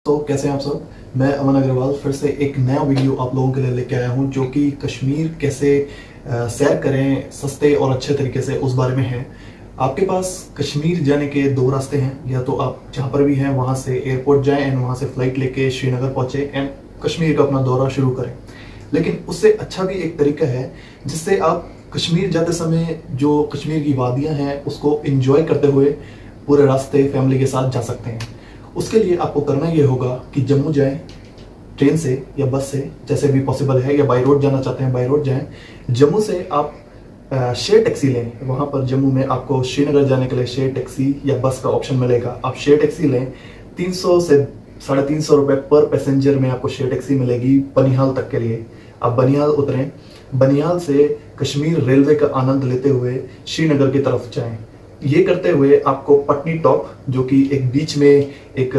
तो कैसे हैं आप सब। मैं अमन अग्रवाल फिर से एक नया वीडियो आप लोगों के लिए लेके आया हूं जो कि कश्मीर कैसे सैर करें सस्ते और अच्छे तरीके से उस बारे में है। आपके पास कश्मीर जाने के दो रास्ते हैं, या तो आप जहां पर भी हैं वहां से एयरपोर्ट जाएं एंड वहां से फ्लाइट लेके श्रीनगर पहुंचे एंड कश्मीर का अपना दौरा शुरू करें। लेकिन उससे अच्छा भी एक तरीका है जिससे आप कश्मीर जाते समय जो कश्मीर की वादियां हैं उसको एंजॉय करते हुए पूरे रास्ते फैमिली के साथ जा सकते हैं। उसके लिए आपको करना ये होगा कि जम्मू जाएं ट्रेन से या बस से, जैसे भी पॉसिबल है, या बाई रोड जाना चाहते हैं बाई रोड जाएं। जम्मू से आप शेयर टैक्सी लें। वहाँ पर जम्मू में आपको श्रीनगर जाने के लिए शेयर टैक्सी या बस का ऑप्शन मिलेगा। आप शेयर टैक्सी लें, 300 से 350 रुपये पर पैसेंजर में आपको शेयर टैक्सी मिलेगी बनिहाल तक के लिए। आप बनिहाल उतरें, बनिहाल से कश्मीर रेलवे का आनंद लेते हुए श्रीनगर की तरफ जाएं। ये करते हुए आपको पटनी टॉप, जो कि एक बीच में एक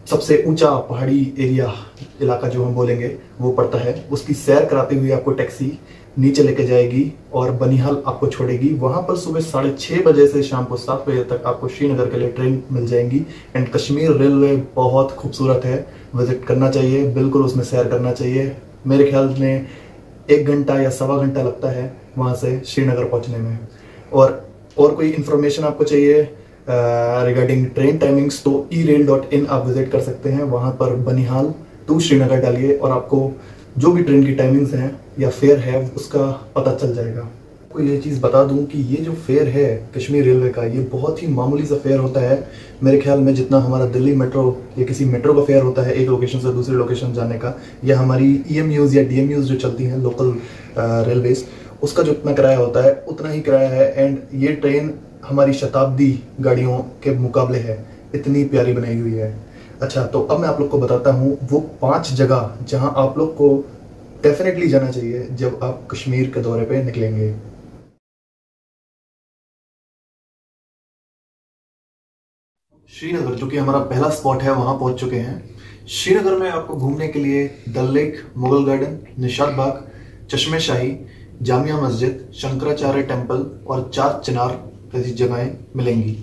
सबसे ऊंचा पहाड़ी एरिया इलाका जो हम बोलेंगे वो पड़ता है, उसकी सैर कराते हुए आपको टैक्सी नीचे लेके जाएगी और बनिहाल आपको छोड़ेगी। वहां पर सुबह 6:30 बजे से शाम को 7 बजे तक आपको श्रीनगर के लिए ट्रेन मिल जाएंगी। एंड कश्मीर रेलवे बहुत खूबसूरत है, विजिट करना चाहिए, बिल्कुल उसमें सैर करना चाहिए। मेरे ख्याल में 1 घंटा या सवा घंटा लगता है वहां से श्रीनगर पहुंचने में। और कोई इन्फॉर्मेशन आपको चाहिए रिगार्डिंग ट्रेन टाइमिंग्स तो erail.in आप विजिट कर सकते हैं। वहां पर बनिहाल टू श्रीनगर डालिए और आपको जो भी ट्रेन की टाइमिंग्स हैं या फेयर है उसका पता चल जाएगा। आपको ये चीज़ बता दूं कि ये जो फेयर है कश्मीर रेलवे का, ये बहुत ही मामूली सा फेयर होता है। मेरे ख्याल में जितना हमारा दिल्ली मेट्रो या किसी मेट्रो का फेयर होता है एक लोकेशन से दूसरी लोकेशन जाने का, या हमारी EMUs या DMUs जो चलती हैं लोकल रेलवेज, उसका जो इतना किराया होता है उतना ही किराया है। एंड ये ट्रेन हमारी शताब्दी गाड़ियों के मुकाबले है, इतनी प्यारी बनाई हुई है। अच्छा, तो अब मैं आप लोग को बताता हूँ वो 5 जगह जहां आप लोग को डेफिनेटली जाना चाहिए जब आप कश्मीर के दौरे पे निकलेंगे। श्रीनगर जो कि हमारा पहला स्पॉट है वहां पहुंच चुके हैं। श्रीनगर में आपको घूमने के लिए डल लेक, मुगल गार्डन, निशात बाग, चश्मे शाही, जामिया मस्जिद, शंकराचार्य टेम्पल और 4 चिनार जैसी जगहें मिलेंगी।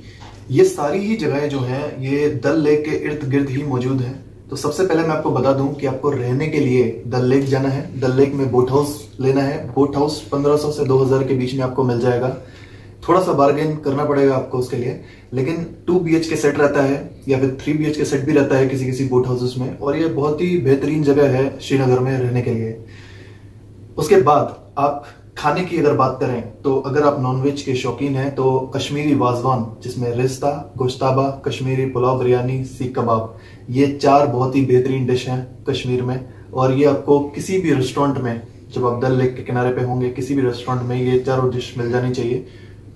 ये सारी ही जगहें जो हैं ये डल लेक के इर्द गिर्द ही मौजूद हैं। तो सबसे पहले मैं आपको बता दूं कि आपको रहने के लिए डल लेक जाना है। डल लेक में बोट हाउस लेना है। बोट हाउस 1500 से 2000 के बीच में आपको मिल जाएगा। थोड़ा सा बार्गेन करना पड़ेगा आपको उसके लिए, लेकिन 2 BHK सेट रहता है या फिर 3 BHK सेट भी रहता है किसी किसी बोट हाउसेस में, और ये बहुत ही बेहतरीन जगह है श्रीनगर में रहने के लिए। उसके बाद आप खाने की अगर बात करें तो अगर आप नॉनवेज के शौकीन हैं तो कश्मीरी वाजवान, जिसमें रिश्ता, गोश्ताबा, कश्मीरी पुलाव, बिरयानी, सीख कबाब, ये 4 बहुत ही बेहतरीन डिश हैं कश्मीर में। और ये आपको किसी भी रेस्टोरेंट में, जब आप डल लेक के किनारे पे होंगे, किसी भी रेस्टोरेंट में ये 4 डिश मिल जानी चाहिए।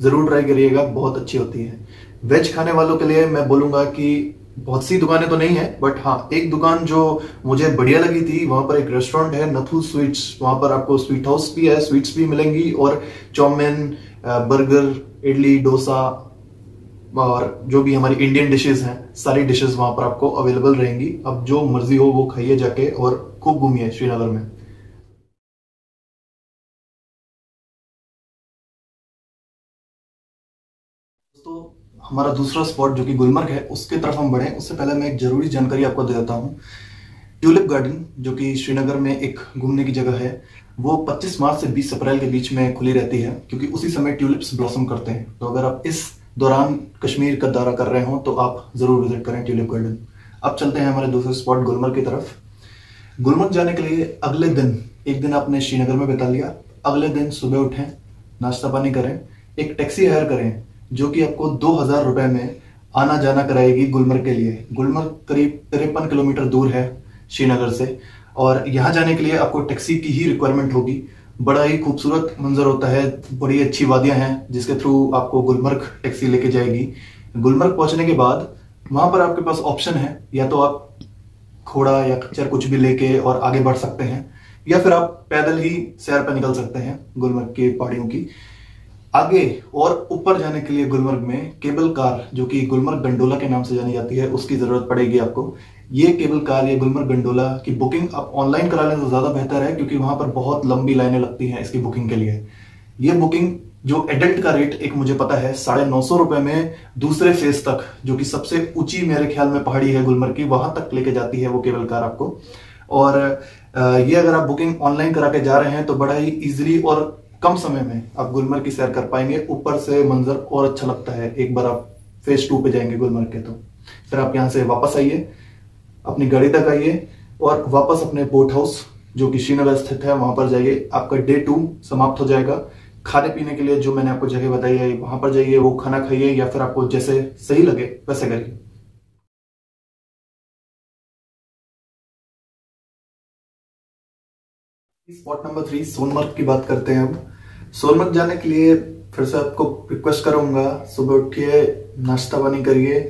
जरूर ट्राई करिएगा, बहुत अच्छी होती है। वेज खाने वालों के लिए मैं बोलूंगा कि बहुत सी दुकानें तो नहीं है, बट हाँ एक दुकान जो मुझे बढ़िया लगी थी, वहां पर एक रेस्टोरेंट है नथु स्वीट्स। वहां पर आपको स्वीट हाउस भी है, स्वीट्स भी मिलेंगी, और चाउमीन, बर्गर, इडली, डोसा और जो भी हमारी इंडियन डिशेज हैं सारी डिशेज वहां पर आपको अवेलेबल रहेंगी। अब जो मर्जी हो वो खाइए जाके और खूब घूमिए श्रीनगर में। दोस्तों, हमारा दूसरा स्पॉट जो कि गुलमर्ग है उसके तरफ हम बढ़े उससे पहले मैं एक जरूरी जानकारी आपको दे देता हूँ। ट्यूलिप गार्डन जो कि श्रीनगर में एक घूमने की जगह है, वो 25 मार्च से 20 अप्रैल के बीच में खुली रहती है, क्योंकि उसी समय ट्यूलिप्स ब्लॉसम करते हैं। तो अगर आप इस दौरान कश्मीर का दौरा कर रहे हो तो आप जरूर विजिट करें ट्यूलिप गार्डन। अब चलते हैं हमारे दूसरे स्पॉट गुलमर्ग की तरफ। गुलमर्ग जाने के लिए अगले दिन, एक दिन आपने श्रीनगर में बिता लिया, अगले दिन सुबह उठें, नाश्ता पानी करें, एक टैक्सी हायर करें जो कि आपको 2000 रुपए में आना जाना कराएगी गुलमर्ग के लिए। गुलमर्ग करीब 53 किलोमीटर दूर है श्रीनगर से, और यहाँ जाने के लिए आपको टैक्सी की ही रिक्वायरमेंट होगी। बड़ा ही खूबसूरत मंजर होता है, बड़ी अच्छी वादियां हैं जिसके थ्रू आपको गुलमर्ग टैक्सी लेके जाएगी। गुलमर्ग पहुंचने के बाद वहां पर आपके पास ऑप्शन है, या तो आप घोड़ा या खच्चर कुछ भी लेके और आगे बढ़ सकते हैं, या फिर आप पैदल ही सैर पर निकल सकते हैं गुलमर्ग के पहाड़ियों की। आगे और ऊपर जाने के लिए गुलमर्ग में केबल कार, जो कि गुलमर्ग गंडोला के नाम से जानी जाती है, उसकी जरूरत पड़ेगी आपको। ये केबल कार या गुलमर्ग गंडोला की बुकिंग आप ऑनलाइन करा लें तो ज्यादा बेहतर है, क्योंकि वहां पर बहुत लंबी लाइनें लगती हैं इसकी बुकिंग के लिए। ये बुकिंग जो एडल्ट का रेट एक मुझे पता है 950 रुपए में दूसरे फेज तक, जो कि सबसे ऊंची मेरे ख्याल में पहाड़ी है गुलमर्ग की, वहां तक लेके जाती है वो केबल कार आपको। और ये अगर आप बुकिंग ऑनलाइन करा के जा रहे हैं तो बड़ा ही इजीली और कम समय में आप गुलमर्ग की सैर कर पाएंगे। ऊपर से मंजर और अच्छा लगता है एक बार आप फेज 2 पे जाएंगे गुलमर्ग के। तो फिर आप यहाँ से वापस आइए, अपनी गाड़ी तक आइए और वापस अपने बोट हाउस जो कि श्रीनगर स्थित है वहां पर जाइए। आपका डे 2 समाप्त हो जाएगा। खाने पीने के लिए जो मैंने आपको जगह बताई है वहां पर जाइए, वो खाना खाइए या फिर आपको जैसे सही लगे वैसे करिए। स्पॉट नंबर 3 सोनमर्ग की बात करते हैं। अब सोनमर्ग जाने के लिए फिर से आपको रिक्वेस्ट करूंगा, सुबह उठिए, नाश्ता पानी करिए,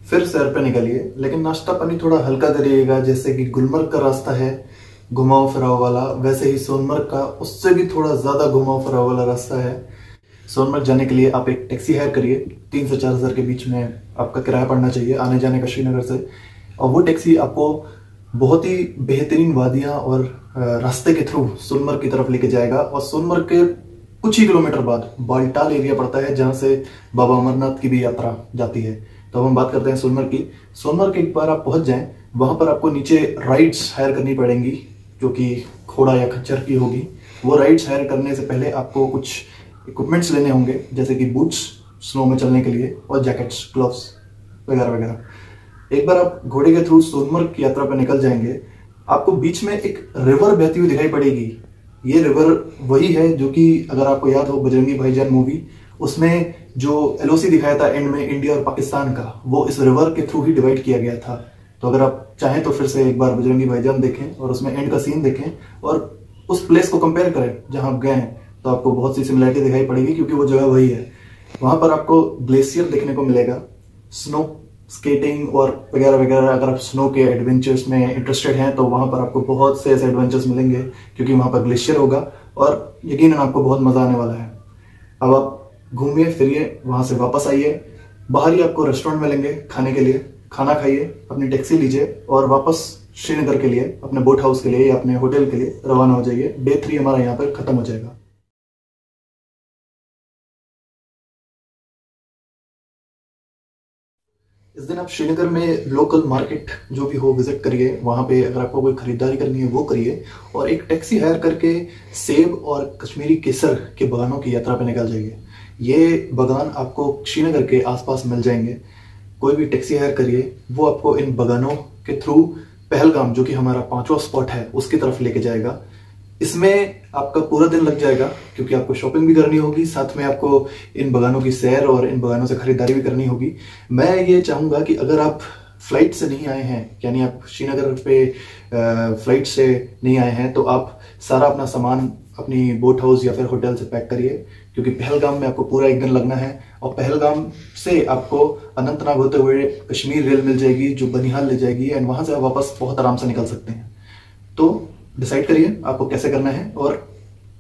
फिर सैर पे निकलिए। लेकिन नाश्ता पानी थोड़ा हल्का करिएगा, जैसे कि गुलमर्ग का रास्ता है घुमाव फिराव वाला, वैसे ही सोनमर्ग का उससे भी थोड़ा ज्यादा घुमाव फिराव वाला रास्ता है। सोनमर्ग जाने के लिए आप एक टैक्सी हायर करिए, 3 से 4 हज़ार के बीच में आपका किराया पड़ना चाहिए आने जाने का श्रीनगर से। और वो टैक्सी आपको बहुत ही बेहतरीन वादियां और रास्ते के थ्रू सोनमर्ग की तरफ लेके जाएगा। और सोनमर्ग के कुछ ही किलोमीटर बाद बालटाल एरिया पड़ता है जहां से बाबा अमरनाथ की भी यात्रा जाती है। तो अब हम बात करते हैं सोनमर्ग की। सोनमर्ग एक बार आप पहुंच जाएं, वहां पर आपको नीचे राइड्स हायर करनी पड़ेंगी जो कि घोड़ा या खच्चर की होगी। वो राइड्स हायर करने से पहले आपको कुछ इक्विपमेंट्स लेने होंगे, जैसे कि बूट्स स्नो में चलने के लिए और जैकेट्स, ग्लव्स वगैरह वगैरह। एक बार आप घोड़े के थ्रू सोनमर्ग की यात्रा पर निकल जाएंगे, आपको बीच में एक रिवर बहती हुई दिखाई पड़ेगी। ये रिवर वही है जो कि अगर आपको याद हो बजरंगी भाईजान मूवी, उसमें जो एलओसी दिखाया था एंड में इंडिया और पाकिस्तान का, वो इस रिवर के थ्रू ही डिवाइड किया गया था। तो अगर आप चाहें तो फिर से एक बार बजरंगी भाईजान देखें और उसमें एंड का सीन देखें और उस प्लेस को कंपेयर करें जहां आप गए हैं, तो आपको बहुत सी सिमिलरिटी दिखाई पड़ेगी, क्योंकि वो जगह वही है। वहां पर आपको ग्लेशियर देखने को मिलेगा, स्नो स्केटिंग और वगैरह वगैरह। अगर आप स्नो के एडवेंचर्स में इंटरेस्टेड हैं तो वहां पर आपको बहुत से ऐसे एडवेंचर्स मिलेंगे, क्योंकि वहां पर ग्लेशियर होगा और यकीनन आपको बहुत मजा आने वाला है। अब आप घूमिए फिरिए, वहां से वापस आइए, बाहर ही आपको रेस्टोरेंट मिलेंगे खाने के लिए, खाना खाइए, अपनी टैक्सी लीजिए और वापस श्रीनगर के लिए अपने बोट हाउस के लिए या अपने होटल के लिए रवाना हो जाइए। डे 3 हमारा यहाँ पर खत्म हो जाएगा। इस दिन आप श्रीनगर में लोकल मार्केट जो भी हो विजिट करिए, वहां पे अगर आपको कोई खरीदारी करनी है वो करिए और एक टैक्सी हायर करके सेब और कश्मीरी केसर के बागानों की यात्रा पे निकल जाइए। ये बागान आपको श्रीनगर के आसपास मिल जाएंगे। कोई भी टैक्सी हायर करिए, वो आपको इन बागानों के थ्रू पहलगाम, जो कि हमारा 5वां स्पॉट है, उसकी तरफ लेके जाएगा। इसमें आपका पूरा दिन लग जाएगा, क्योंकि आपको शॉपिंग भी करनी होगी, साथ में आपको इन बागानों की सैर और इन बागानों से खरीदारी भी करनी होगी। मैं ये चाहूंगा कि अगर आप फ्लाइट से नहीं आए हैं, यानी आप श्रीनगर पे फ्लाइट से नहीं आए हैं, तो आप सारा अपना सामान अपनी बोट हाउस या फिर होटल से पैक करिए, क्योंकि पहलगाम में आपको पूरा एक दिन लगना है। और पहलगाम से आपको अनंतनाग होते हुए कश्मीर रेल मिल जाएगी जो बनिहाल ले जाएगी, एंड वहां से आप वापस बहुत आराम से निकल सकते हैं। तो डिसाइड करिए आपको कैसे करना है और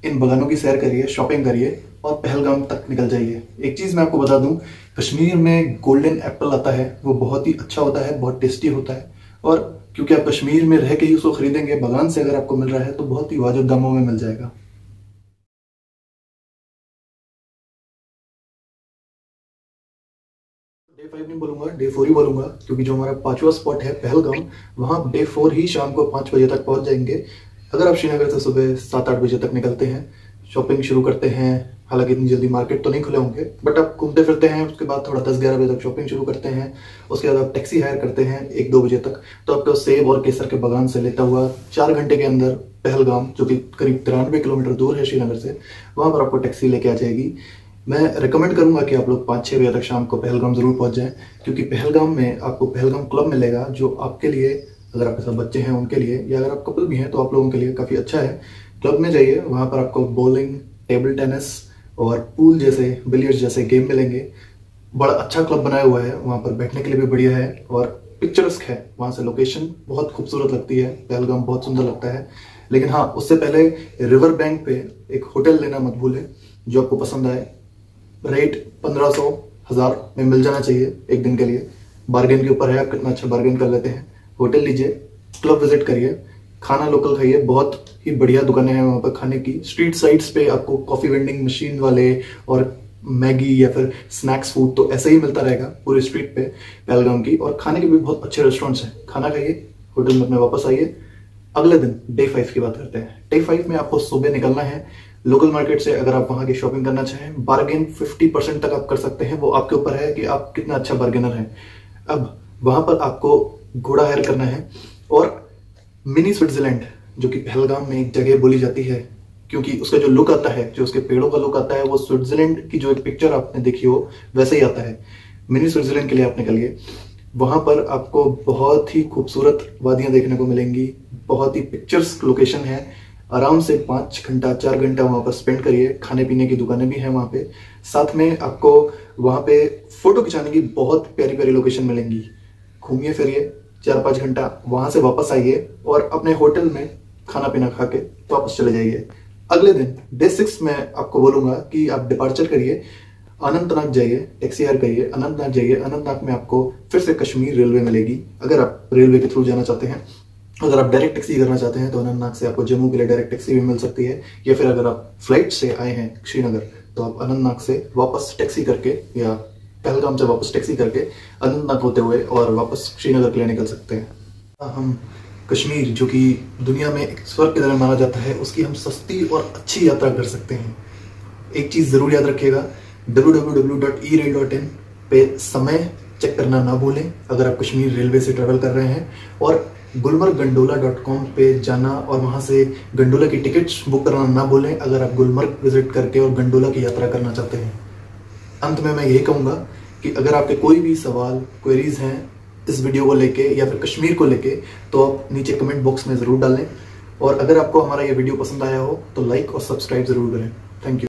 इन बागानों की सैर करिए, शॉपिंग करिए और पहलगाम तक निकल जाइए। एक चीज मैं आपको बता दूं, कश्मीर में गोल्डन एप्पल आता है, वो बहुत ही अच्छा होता है, बहुत टेस्टी होता है। और क्योंकि आप कश्मीर में रह के ही उसको खरीदेंगे, बागान से अगर आपको मिल रहा है तो बहुत ही वाजिब दामों में मिल जाएगा। डे 5 नहीं बोलूंगा, डे 4 ही बोलूंगा, क्योंकि जो हमारा 5वां स्पॉट है पहलगाम, वहां डे 4 ही शाम को 5 बजे तक पहुंच जाएंगे। अगर आप श्रीनगर से सुबह 7-8 बजे तक निकलते हैं, शॉपिंग शुरू करते हैं, हालांकि इतनी जल्दी मार्केट तो नहीं खुले होंगे, बट आप घूमते फिरते हैं, उसके बाद थोड़ा 10-11 बजे तक शॉपिंग शुरू करते हैं, उसके बाद आप टैक्सी हायर करते हैं 1-2 बजे तक, तो आपको सेब और केसर के बागान से लेता हुआ 4 घंटे के अंदर पहलगाम, जो कि करीब 93 किलोमीटर दूर है श्रीनगर से, वहां पर आपको टैक्सी लेके आ जाएगी। मैं रिकमेंड करूंगा कि आप लोग 5-6 बजे तक शाम को पहलगाम जरूर पहुंच जाएं, क्योंकि पहलगाम में आपको पहलगाम क्लब मिलेगा, जो आपके लिए, अगर आपके साथ बच्चे हैं उनके लिए, या अगर आप कपल भी हैं तो आप लोगों के लिए काफ़ी अच्छा है। क्लब में जाइए, वहाँ पर आपको बॉलिंग, टेबल टेनिस और पूल जैसे, बिलियर्ड्स जैसे गेम मिलेंगे। बड़ा अच्छा क्लब बनाया हुआ है, वहाँ पर बैठने के लिए भी बढ़िया है और पिक्चरस्क है। वहाँ से लोकेशन बहुत खूबसूरत लगती है, पहलगाम बहुत सुंदर लगता है। लेकिन हाँ, उससे पहले रिवर बैंक पे एक होटल लेना मत भूलें जो आपको पसंद आए। रेट 1500-1000 में मिल जाना चाहिए एक दिन के लिए। बार्गेन के ऊपर है, आप कितना अच्छा बार्गेन कर लेते हैं। होटल लीजिए, क्लब विजिट करिए, खाना लोकल खाइए, बहुत ही बढ़िया दुकानें हैं वहाँ पर खाने की। स्ट्रीट साइड्स पे आपको कॉफी वेंडिंग मशीन वाले और मैगी या फिर स्नैक्स फूड तो ऐसे ही मिलता रहेगा पूरी स्ट्रीट पे पहलगाम की। और खाने के भी बहुत अच्छे रेस्टोरेंट्स हैं। खाना खाइए, होटल में अपने वापस आइए। अगले दिन डे 5 की बात करते हैं। डे 5 में आपको सुबह निकलना है लोकल मार्केट से। अगर आप वहां की शॉपिंग करना चाहें, बार्गेन 50% तक आप कर सकते हैं। वो आपके ऊपर है कि आप कितना अच्छा बार्गेनर हैं। अब वहां पर आपको घोड़ा हायर करना है और मिनी स्विट्जरलैंड, जो कि पहलगाम में एक जगह बोली जाती है, क्योंकि उसका जो लुक आता है, जो उसके पेड़ों का लुक आता है, वो स्विट्जरलैंड की जो एक पिक्चर आपने देखी हो वैसे ही आता है। मिनी स्विट्जरलैंड के लिए आप निकलिए। वहां पर आपको बहुत ही खूबसूरत वादियां देखने को मिलेंगी, बहुत ही पिक्चर्स लोकेशन है। आराम से 5 घंटा 4 घंटा वहां पर स्पेंड करिए। खाने पीने की दुकानें भी हैं वहां पे। साथ में आपको वहां पे फोटो खिंचाने की बहुत प्यारी प्यारी लोकेशन मिलेंगी। घूमिए फिरिए 4-5 घंटा, वहां से वापस आइए और अपने होटल में खाना पीना खा के वापस चले जाइए। अगले दिन डे 6 में आपको बोलूंगा कि आप डिपार्चर करिए, अनंतनाग जाइए, टैक्सी हायर करिए, अनंतनाग जाइए। अनंतनाग में आपको फिर से कश्मीर रेलवे मिलेगी अगर आप रेलवे के थ्रू जाना चाहते हैं। अगर आप डायरेक्ट टैक्सी करना चाहते हैं तो अनंतनाग से आपको जम्मू के लिए डायरेक्ट टैक्सी भी मिल सकती है। या फिर अगर आप फ्लाइट से आए हैं श्रीनगर तो आप अनंतनाग से वापस टैक्सी करके या पहलगाम से वापस टैक्सी करके अनंतनाग होते हुए और वापस श्रीनगर के लिए निकल सकते हैं। हम कश्मीर, जो कि दुनिया में एक स्वर्ग की तरह माना जाता है, उसकी हम सस्ती और अच्छी यात्रा कर सकते हैं। एक चीज जरूर याद रखिएगा, www.erail.in पे समय चेक करना ना भूलें अगर आप कश्मीर रेलवे से ट्रेवल कर रहे हैं। और gulmarggandhola.com पे जाना और वहां से गंडोला की टिकट्स बुक करना ना भूलें अगर आप गुलमर्ग विजिट करके और गंडोला की यात्रा करना चाहते हैं। अंत में मैं यही कहूंगा कि अगर आपके कोई भी सवाल क्वेरीज हैं इस वीडियो को लेके या फिर कश्मीर को लेके, तो आप नीचे कमेंट बॉक्स में जरूर डालें। और अगर आपको हमारा ये वीडियो पसंद आया हो तो लाइक और सब्सक्राइब जरूर करें। Thank you.